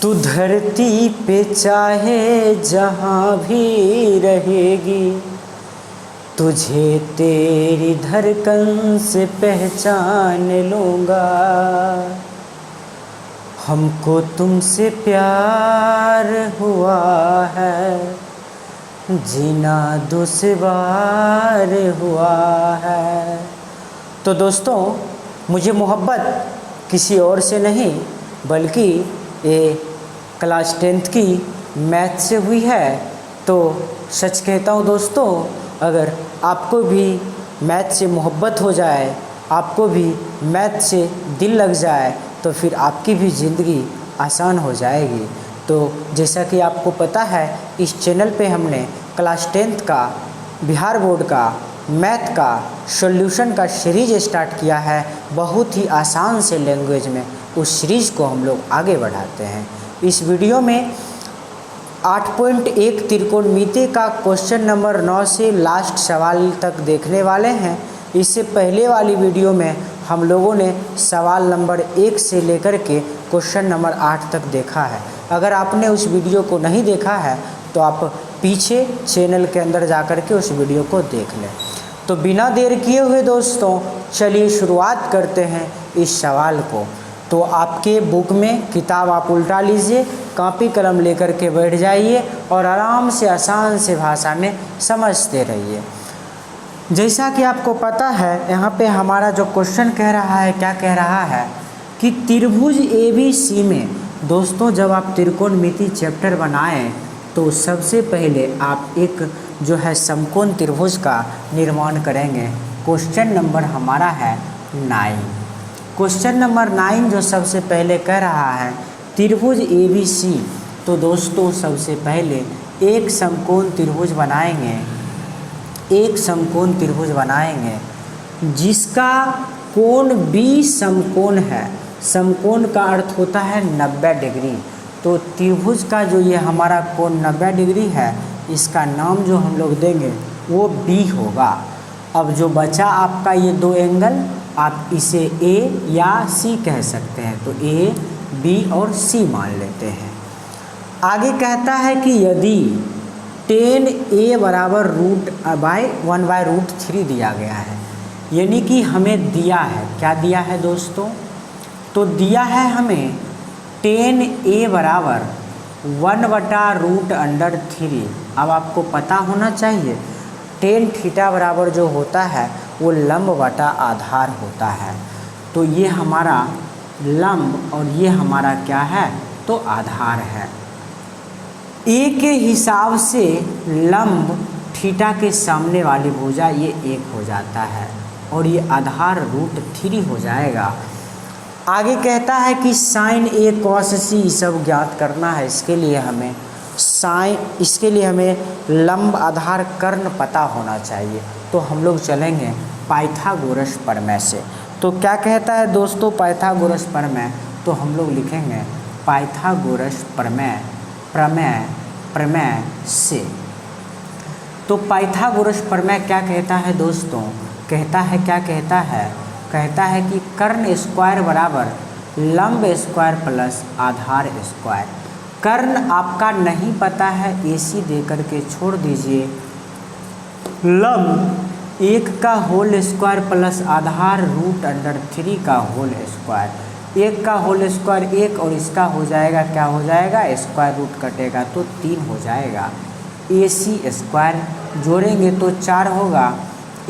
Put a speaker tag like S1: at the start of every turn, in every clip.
S1: तू धरती पे चाहे जहाँ भी रहेगी, तुझे तेरी धड़कन से पहचान लूँगा। हमको तुमसे प्यार हुआ है, जीना दुश्वार हुआ है। तो दोस्तों, मुझे मोहब्बत किसी और से नहीं बल्कि ये क्लास 10th की मैथ से हुई है। तो सच कहता हूँ दोस्तों, अगर आपको भी मैथ से मोहब्बत हो जाए, आपको भी मैथ से दिल लग जाए, तो फिर आपकी भी ज़िंदगी आसान हो जाएगी। तो जैसा कि आपको पता है, इस चैनल पे हमने क्लास 10th का बिहार बोर्ड का मैथ का सॉल्यूशन का सीरीज स्टार्ट किया है, बहुत ही आसान से लैंग्वेज में। उस सीरीज़ को हम लोग आगे बढ़ाते हैं। इस वीडियो में 8.1 त्रिकोणमिति का क्वेश्चन नंबर 9 से लास्ट सवाल तक देखने वाले हैं। इससे पहले वाली वीडियो में हम लोगों ने सवाल नंबर 1 से लेकर के क्वेश्चन नंबर 8 तक देखा है। अगर आपने उस वीडियो को नहीं देखा है तो आप पीछे चैनल के अंदर जाकर के उस वीडियो को देख लें। तो बिना देर किए हुए दोस्तों, चलिए शुरुआत करते हैं इस सवाल को। तो आपके बुक में किताब आप उल्टा लीजिए, कॉपी कलम लेकर के बैठ जाइए और आराम से आसान से भाषा में समझते रहिए। जैसा कि आपको पता है, यहाँ पे हमारा जो क्वेश्चन कह रहा है, क्या कह रहा है कि त्रिभुज ABC में दोस्तों, जब आप त्रिकोणमिति चैप्टर बनाएं तो सबसे पहले आप एक जो है समकोण त्रिभुज का निर्माण करेंगे। क्वेश्चन नंबर हमारा है 9। क्वेश्चन नंबर 9 जो सबसे पहले कह रहा है त्रिभुज ABC। तो दोस्तों, सबसे पहले एक समकोण त्रिभुज बनाएंगे, एक समकोण त्रिभुज बनाएंगे जिसका कोण B समकोण है। समकोण का अर्थ होता है 90 डिग्री। तो त्रिभुज का जो ये हमारा कोण 90 डिग्री है, इसका नाम जो हम लोग देंगे वो B होगा। अब जो बचा आपका ये दो एंगल, आप इसे A या C कह सकते हैं। तो A, B और C मान लेते हैं। आगे कहता है कि यदि tan A बराबर √1/√3 दिया गया है, यानी कि हमें दिया है, क्या दिया है दोस्तों? तो दिया है हमें tan A बराबर 1/√3। अब आपको पता होना चाहिए tan थीटा बराबर जो होता है वो लंब बटा आधार होता है। तो ये हमारा लंब और ये हमारा क्या है, तो आधार है। A के हिसाब से लंब थीटा के सामने वाली भुजा ये 1 हो जाता है और ये आधार √3 हो जाएगा। आगे कहता है कि sin A cos C सब ज्ञात करना है। इसके लिए हमें लंब आधार कर्ण पता होना चाहिए। तो हम लोग चलेंगे पाइथागोरस प्रमेय से। तो क्या कहता है दोस्तों पाइथागोरस प्रमेय? तो हम लोग लिखेंगे पाइथागोरस प्रमेय से। तो पाइथागोरस प्रमेय क्या कहता है दोस्तों? कहता है कि कर्ण स्क्वायर बराबर लंब स्क्वायर प्लस आधार स्क्वायर। कर्ण आपका नहीं पता है, AC दे करके छोड़ दीजिए। लंब 1 का होल स्क्वायर प्लस आधार √3 का होल स्क्वायर। 1 का होल स्क्वायर 1 और इसका हो जाएगा, क्या हो जाएगा, स्क्वायर रूट कटेगा तो 3 हो जाएगा। AC स्क्वायर जोड़ेंगे तो 4 होगा।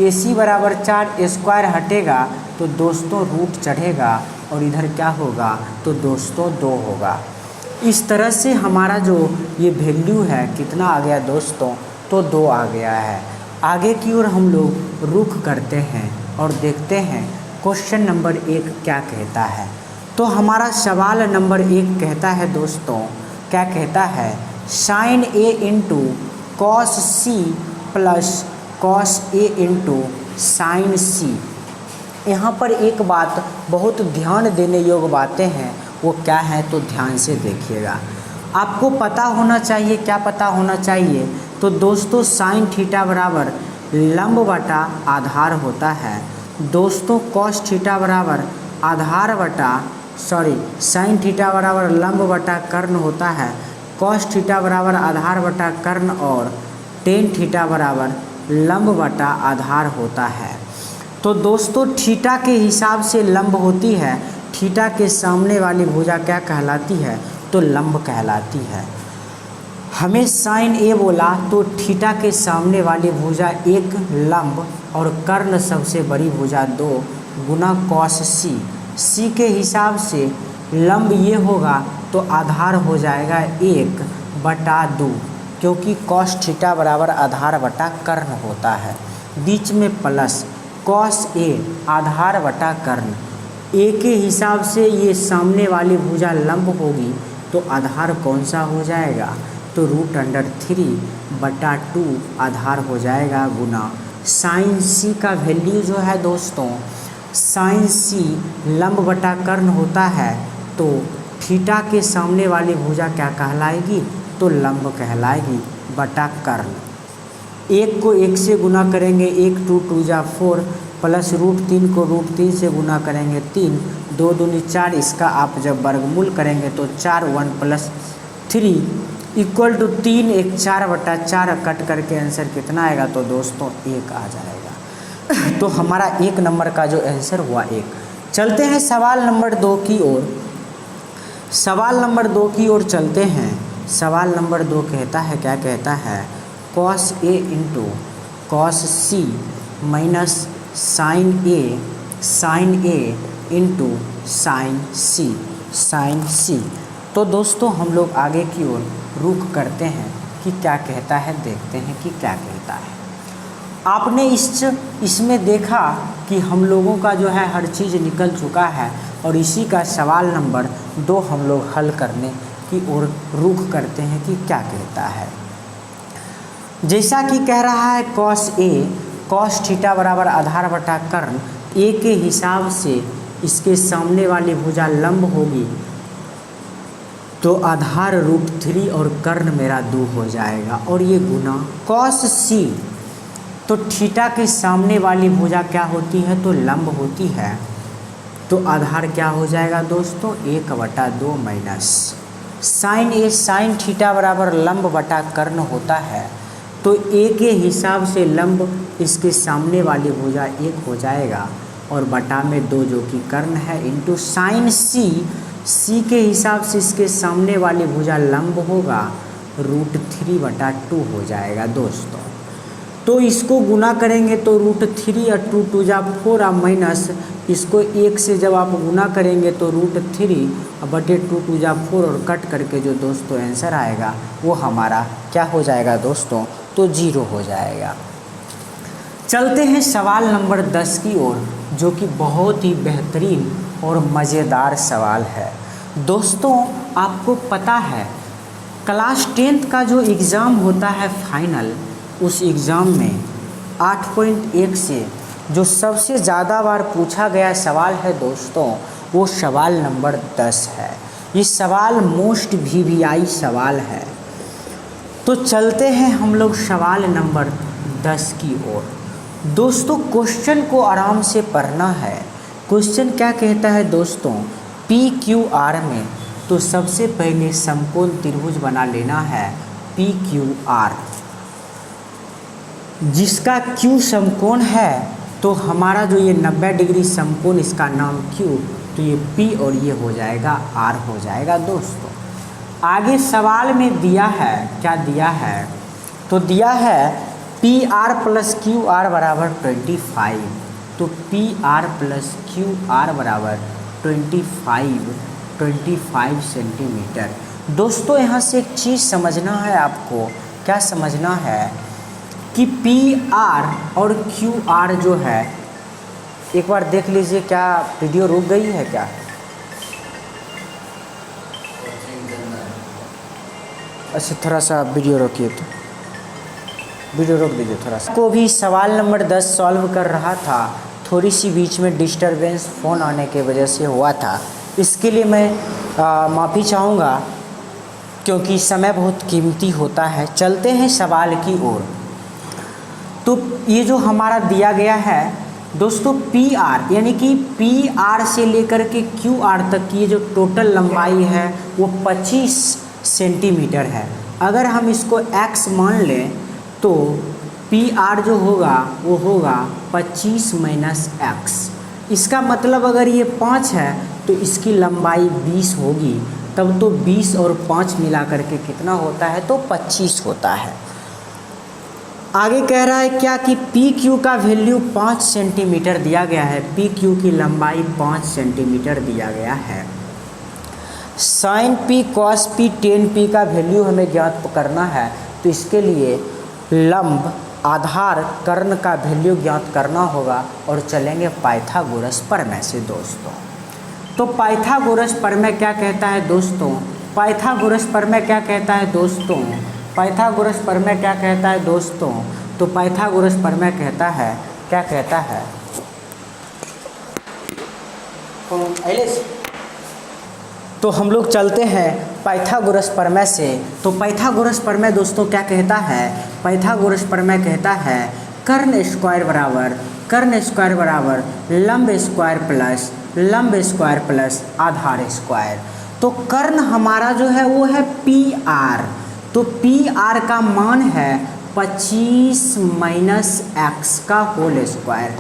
S1: AC बराबर 4, स्क्वायर हटेगा तो दोस्तों रूट चढ़ेगा और इधर क्या होगा, तो दोस्तों 2 होगा। इस तरह से हमारा जो ये वैल्यू है कितना आ गया दोस्तों, तो 2 आ गया है। आगे की ओर हम लोग रुख करते हैं और देखते हैं क्वेश्चन नंबर 1 क्या कहता है। तो हमारा सवाल नंबर 1 कहता है दोस्तों, क्या कहता है, sin A into cos C plus cos A into sin C। यहाँ पर एक बात बहुत ध्यान देने योग्य बातें हैं, वो क्या है तो ध्यान से देखिएगा। आपको पता होना चाहिए, क्या पता होना चाहिए, तो दोस्तों साइन थीटा बराबर लंब बटा आधार होता है। दोस्तों कॉस थीटा बराबर आधार बटा साइन थीटा बराबर लंब बटा कर्ण होता है, कॉस थीटा बराबर आधार बटा कर्ण और टेन थीटा बराबर लंब बटा आधार होता है। तो दोस्तों थीटा के हिसाब से लंब होती है, थीटा के सामने वाली भुजा क्या कहलाती है, तो लंब कहलाती है। हमें साइन ए बोला तो थीटा के सामने वाली भुजा एक लंब और कर्ण सबसे बड़ी भुजा 2 गुना कॉस सी के हिसाब से लंब ये होगा तो आधार हो जाएगा 1/2, क्योंकि कॉस थीटा बराबर आधार बटा कर्ण होता है। बीच में प्लस कॉस ए आधार बटा कर्ण, ए के हिसाब से ये सामने वाली भुजा लंब होगी तो आधार कौन सा हो जाएगा, तो √3/2 आधार हो जाएगा गुना साइन सी का वैल्यू जो है दोस्तों, साइन सी लंब बटा कर्ण होता है तो थीटा के सामने वाली भुजा क्या कहलाएगी, तो लंब कहलाएगी बटा कर्ण। 1 को 1 से गुना करेंगे 1 2 2 जा 4 प्लस √3 को √3 से गुना करेंगे 3 2 दूनी 4, इसका आप जब वर्गमूल करेंगे तो 4 1 + 3 = 3 1 4/4 कट करके आंसर कितना आएगा, तो दोस्तों 1 आ जाएगा। तो हमारा 1 नंबर का जो आंसर हुआ 1। चलते हैं सवाल नंबर 2 की ओर। सवाल नंबर 2 की ओर चलते हैं। सवाल नंबर 2 कहता है, क्या कहता है, cos A × cos C minus sine A × sine C। तो दोस्तों हम लोग आगे की ओर रुख करते हैं कि क्या कहता है, देखते हैं कि क्या कहता है। आपने इसमें देखा कि हम लोगों का जो है हर चीज़ निकल चुका है और इसी का सवाल नंबर 2 हम लोग हल करने की ओर रुख करते हैं कि क्या कहता है। जैसा कि कह रहा है cos थीटा बराबर आधार बटा कर्ण, ए के हिसाब से इसके सामने वाली भुजा लंब होगी तो आधार √3 और कर्ण मेरा 2 हो जाएगा और ये गुना cos C, तो थीटा के सामने वाली भुजा क्या होती है, तो लंब होती है, तो आधार क्या हो जाएगा दोस्तों 1/2 माइनस साइन ए, साइन थीटा बराबर लंब बटा कर्ण होता है, तो ए के हिसाब से लंब इसके सामने वाली भुजा 1 हो जाएगा और बटा में 2 जो कि कर्ण है इंटू साइन सी के हिसाब से इसके सामने वाली भुजा लंब होगा √3/2 हो जाएगा दोस्तों। तो इसको गुना करेंगे तो √3 और 2 2 जा 4 और माइनस इसको 1 से जब आप गुना करेंगे तो √3/2 2 जा 4 और कट करके जो दोस्तों आंसर आएगा वो हमारा क्या हो जाएगा दोस्तों, तो 0 हो जाएगा। चलते हैं सवाल नंबर 10 की ओर, जो कि बहुत ही बेहतरीन और मज़ेदार सवाल है। दोस्तों आपको पता है क्लास 10th का जो एग्ज़ाम होता है फाइनल, उस एग्ज़ाम में 8.1 से जो सबसे ज़्यादा बार पूछा गया सवाल है दोस्तों, वो सवाल नंबर 10 है। ये सवाल मोस्ट VVI सवाल है। तो चलते हैं हम लोग सवाल नंबर 10 की ओर। दोस्तों क्वेश्चन को आराम से पढ़ना है। क्वेश्चन क्या कहता है दोस्तों, PQR में तो सबसे पहले समकोण त्रिभुज बना लेना है PQR, जिसका Q समकोण है तो हमारा जो ये 90 डिग्री समकोण इसका नाम Q, तो ये P और ये हो जाएगा R हो जाएगा दोस्तों। आगे सवाल में दिया है, क्या दिया है, तो दिया है PR + QR बराबर 25, तो PR + QR बराबर 25 सेंटीमीटर। दोस्तों यहाँ से एक चीज़ समझना है आपको, क्या समझना है कि PR और QR जो है, एक बार देख लीजिए, क्या वीडियो रुक गई है क्या? अच्छा थोड़ा सा वीडियो रोकिए, तो वीडियो रोक दीजिए थोड़ा सा। को भी सवाल नंबर 10 सॉल्व कर रहा था, थोड़ी सी बीच में डिस्टरबेंस फ़ोन आने की वजह से हुआ था, इसके लिए मैं माफ़ी चाहूँगा क्योंकि समय बहुत कीमती होता है। चलते हैं सवाल की ओर। तो ये जो हमारा दिया गया है दोस्तों पी आर यानी कि पी आर से लेकर के क्यू आर तक की जो टोटल लंबाई है वो 25 सेंटीमीटर है। अगर हम इसको x मान लें तो पी आर जो होगा वो होगा 25 माइनस एक्स। इसका मतलब अगर ये 5 है तो इसकी लंबाई 20 होगी, तब तो 20 और 5 मिला करके कितना होता है तो 25 होता है। आगे कह रहा है क्या कि पी क्यू का वैल्यू 5 सेंटीमीटर दिया गया है। पी क्यू की लंबाई 5 सेंटीमीटर दिया गया है। Sine P cos P tan P का वैल्यू हमें ज्ञात करना है, तो इसके लिए लंब आधार कर्ण का वैल्यू ज्ञात करना होगा और चलेंगे पाइथागोरस प्रमेय से दोस्तों। तो पाइथागोरस प्रमेय क्या कहता है दोस्तों? पाइथागोरस प्रमेय क्या कहता है दोस्तों? पाइथागोरस प्रमेय क्या कहता है दोस्तों? तो पाइथागोरस प्रमेय कहता है, क्या कहता है? तो हम लोग चलते हैं पाइथागोरस प्रमेय से। तो पाइथागोरस प्रमेय दोस्तों क्या कहता है? पाइथागोरस प्रमेय कहता है कर्ण स्क्वायर बराबर लंब स्क्वायर प्लस आधार स्क्वायर। तो कर्ण हमारा जो है वो है पी आर। तो पी आर का मान है 25 माइनस एक्स का होल स्क्वायर।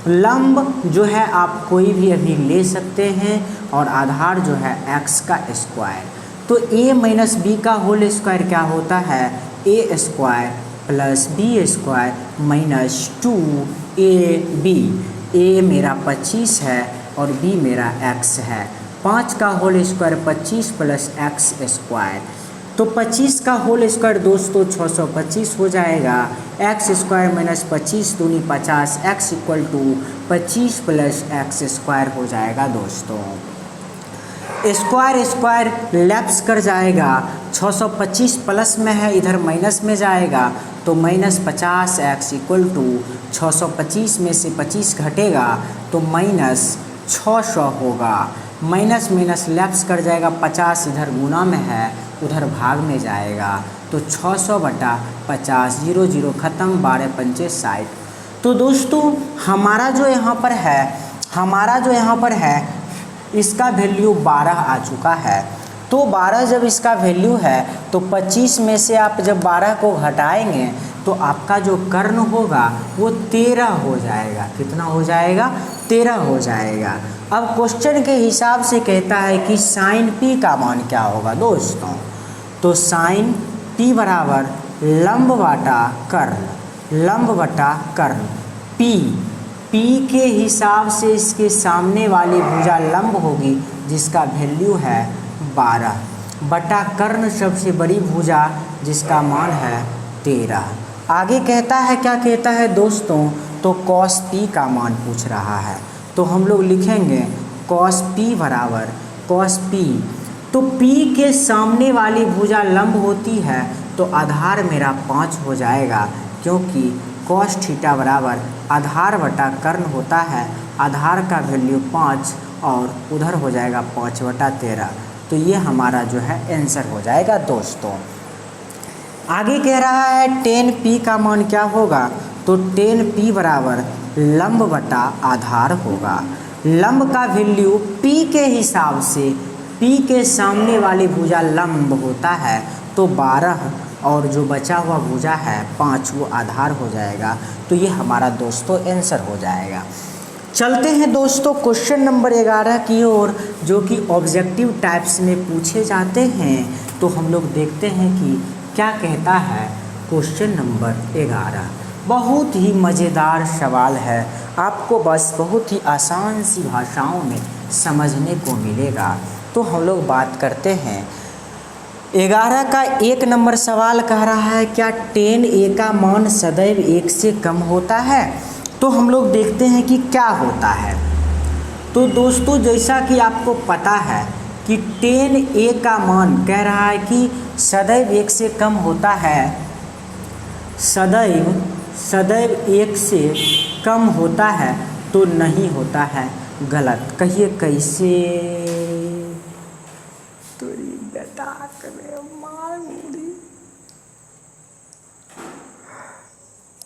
S1: लंब जो है आप कोई भी अभी ले सकते हैं और आधार जो है x का स्क्वायर। तो a माइनस बी का होल स्क्वायर क्या होता है? a square plus B square minus 2ab। a मेरा 25 है और b मेरा x है। 5 का whole square 25 plus x square. तो 25 का होल स्क्वायर दोस्तों 625 हो जाएगा। एक्स स्क्वायर माइनस 25 दूनी 50, X equal to 25 plus X square हो जाएगा दोस्तों। स्क्वायर लैप्स कर जाएगा, 625 प्लस में है इधर माइनस में जाएगा, तो माइनस 50 एक्स इक्वल टू 625 में से 25 घटेगा तो माइनस 600 होगा। माइनस माइनस लैप्स कर जाएगा, 50 इधर गुना में है उधर भाग में जाएगा, तो 600 बटा 50, 0 0 खत्म, 12 पंचे 60। तो दोस्तों हमारा जो यहाँ पर है इसका वैल्यू 12 आ चुका है। तो 12 जब इसका वैल्यू है तो 25 में से आप जब 12 को घटाएंगे तो आपका जो कर्ण होगा वो 13 हो जाएगा। कितना हो जाएगा? 13 हो जाएगा। अब क्वेश्चन के हिसाब से कहता है कि साइन पी का मान क्या होगा दोस्तों? तो साइन पी बराबर लंब बटा कर्ण। पी के हिसाब से इसके सामने वाली भुजा लंब होगी जिसका वैल्यू है 12 बटा कर्ण सबसे बड़ी भुजा जिसका मान है 13। आगे कहता है, क्या कहता है दोस्तों? तो कॉस पी का मान पूछ रहा है। तो हम लोग लिखेंगे कॉस पी बराबर कॉस पी। तो पी के सामने वाली भुजा लंब होती है तो आधार मेरा 5 हो जाएगा, क्योंकि कॉस थीटा बराबर आधार बटा कर्ण होता है। आधार का वैल्यू 5 और उधर हो जाएगा 5 बटा 13। तो ये हमारा जो है आंसर हो जाएगा दोस्तों। आगे कह रहा है टेन पी का मान क्या होगा? तो टेन पी बराबर लंब बटा आधार होगा। लंब का वैल्यू पी के हिसाब से, पी के सामने वाली भुजा लंब होता है तो 12 और जो बचा हुआ भुजा है 5 वो आधार हो जाएगा। तो ये हमारा दोस्तों आंसर हो जाएगा। चलते हैं दोस्तों क्वेश्चन नंबर 11 की ओर, जो कि ऑब्जेक्टिव टाइप्स में पूछे जाते हैं। तो हम लोग देखते हैं कि क्या कहता है क्वेश्चन नंबर 11। बहुत ही मज़ेदार सवाल है, आपको बस बहुत ही आसान सी भाषाओं में समझने को मिलेगा। तो हम लोग बात करते हैं 11 का 1 नंबर सवाल कह रहा है क्या 10a का मान सदैव 1 से कम होता है? तो हम लोग देखते हैं कि क्या होता है। तो दोस्तों जैसा कि आपको पता है कि 10a का मान कह रहा है कि सदैव 1 से कम होता है, सदैव 1 से कम होता है, तो नहीं होता है, गलत। कहिए कैसे? तेरी बेटा करे मार मुड़ी।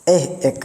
S1: एक